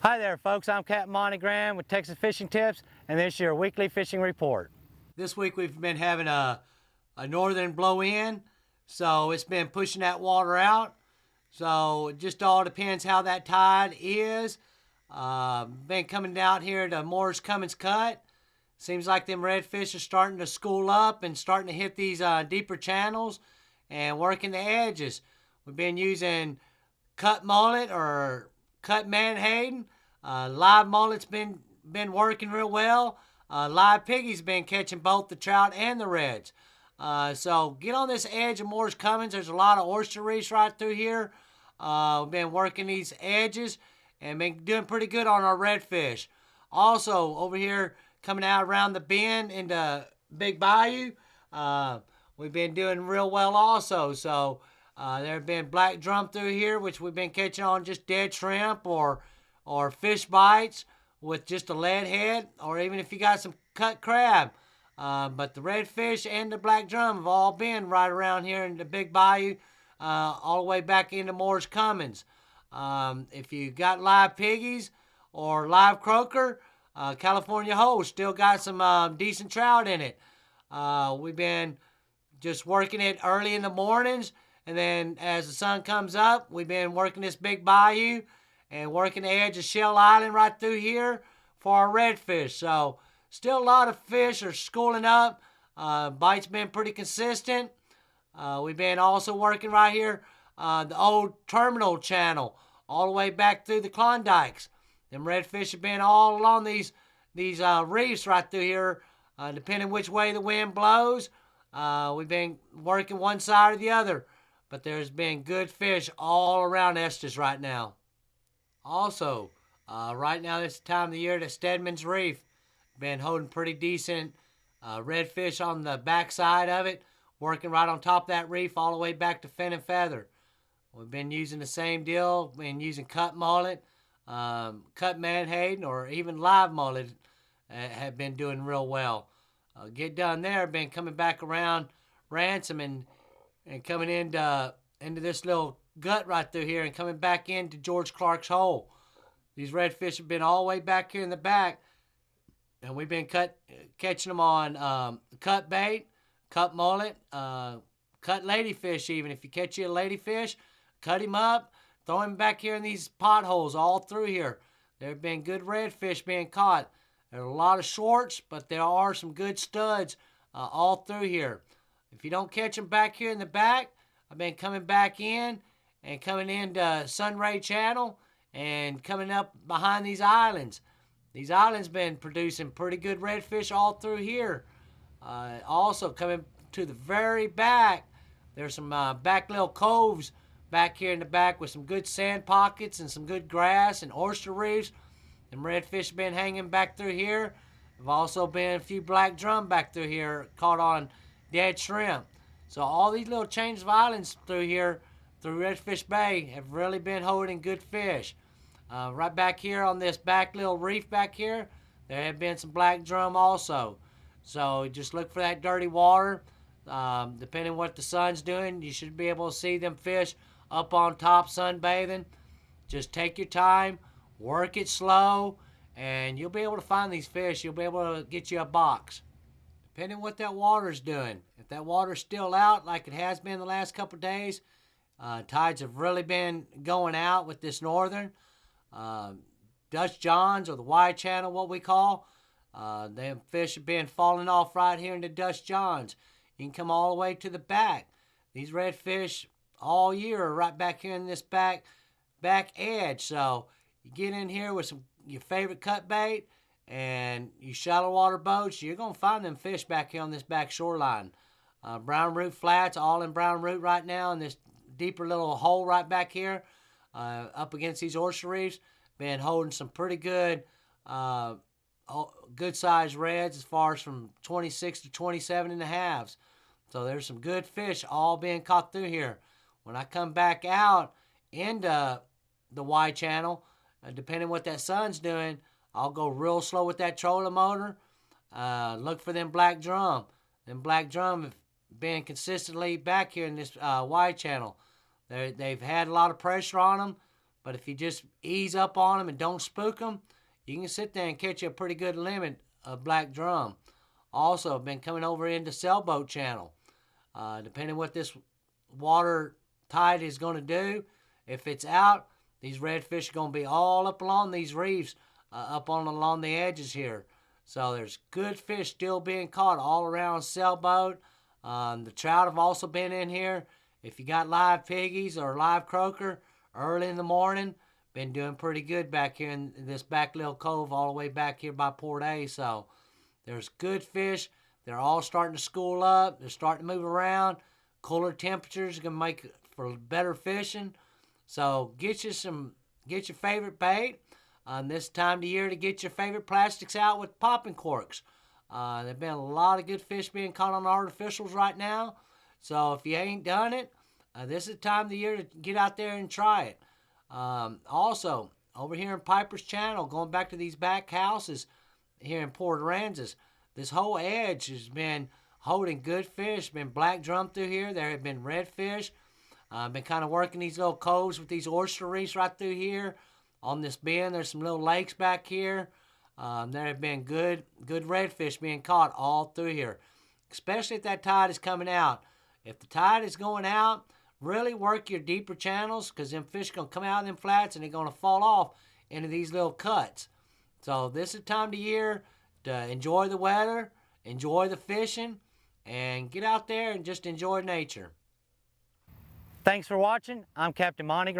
Hi there folks, I'm Capt Monte with Texas Fishing Tips, and this is your weekly fishing report. This week we've been having a northern blow in, so it's been pushing that water out. So it just all depends how that tide is. Been coming out here to Moore's Cummings Cut. Seems like them redfish are starting to school up and starting to hit these deeper channels and working the edges. We've been using cut mullet or cut menhaden. Live mullet's been working real well. Live piggy's been catching both the trout and the reds. So get on this edge of Moore's Cummings. There's a lot of oyster reefs right through here. We've been working these edges and been doing pretty good on our redfish. Also over here coming out around the bend into Big Bayou, we've been doing real well also. So there have been black drum through here, which we've been catching on just dead shrimp or fish bites with just a lead head, or even if you got some cut crab. But the redfish and the black drum have all been right around here in the Big Bayou, all the way back into Moore's Cummings. If you got live piggies or live croaker, California Hole still got some decent trout in it. We've been just working it early in the mornings, and then as the sun comes up, we've been working this Big Bayou and working the edge of Shell Island right through here for our redfish. So still a lot of fish are schooling up. Bites been pretty consistent. We've been also working right here the old terminal channel all the way back through the Klondikes. Them redfish have been all along these reefs right through here, depending which way the wind blows. We've been working one side or the other, but there's been good fish all around Estes right now. Also, right now this time of the year, the Steadman's Reef been holding pretty decent redfish on the backside of it, working right on top of that reef all the way back to fin and feather. We've been using the same deal, been using cut mullet, cut menhaden, or even live mullet have been doing real well. Get done there, been coming back around Ransom and coming into this little gut right through here and coming back into George Clark's hole. These redfish have been all the way back here in the back, and we've been catching them on cut bait, cut mullet, cut ladyfish even. If you catch you a ladyfish, cut him up, throw him back here in these potholes all through here. There have been good redfish being caught. There are a lot of shorts, but there are some good studs all through here. If you don't catch them back here in the back, I've been coming back in and coming into Sunray Channel and coming up behind these islands. These islands been producing pretty good redfish all through here. Also coming to the very back, there's some back little coves back here in the back with some good sand pockets and some good grass and oyster reefs. Them redfish been hanging back through here. There've also been a few black drum back through here caught on dead shrimp. So all these little chains of islands through here, through Redfish Bay, have really been holding good fish. Right back here on this back little reef back here, there have been some black drum also. So just look for that dirty water. Depending what the sun's doing, you should be able to see them fish up on top sunbathing. Just take your time, work it slow, and you'll be able to find these fish. You'll be able to get you a box. Depending what that water's doing. If that water's still out like it has been the last couple of days, tides have really been going out with this northern. Dutch Johns, or the Y channel, what we call. Them fish have been falling off right here in the Dutch Johns. You can come all the way to the back. These redfish all year are right back here in this back edge. So you get in here with your favorite cut bait and you shallow water boats, you're going to find them fish back here on this back shoreline. Brown root flats, all in brown root right now in this deeper little hole right back here up against these oyster reefs. Been holding some pretty good good sized reds as far as from 26 to 27 and a halves. So there's some good fish all being caught through here. When I come back out into the Y channel, depending what that sun's doing, I'll go real slow with that trolling motor. Look for them black drum. Them black drum have been consistently back here in this Y channel. They've had a lot of pressure on them, but if you just ease up on them and don't spook them, you can sit there and catch a pretty good limit of black drum. Also, been coming over into Sailboat channel. Depending what this water tide is going to do, if it's out, these redfish are going to be all up along these reefs, along the edges here. So there's good fish still being caught all around Sailboat. The trout have also been in here. If you got live piggies or live croaker early in the morning, been doing pretty good back here in this back little cove all the way back here by Port A. So there's good fish. They're all starting to school up. They're starting to move around. Cooler temperatures are going to make for better fishing. So get your favorite bait. This time of the year to get your favorite plastics out with popping corks. There've been a lot of good fish being caught on artificials right now. So if you ain't done it, this is the time of the year to get out there and try it. Also, over here in Piper's channel, going back to these back houses here in Port Aransas, this whole edge has been holding good fish. Been black drum through here. There have been redfish. Been kind of working these little coves with these oyster reefs right through here. On this bend, there's some little lakes back here. There have been good redfish being caught all through here, especially if that tide is coming out. If the tide is going out, really work your deeper channels, because them fish are going to come out of them flats and they're going to fall off into these little cuts. So this is the time of the year to enjoy the weather, enjoy the fishing, and get out there and just enjoy nature. Thanks for watching. I'm Captain Monte.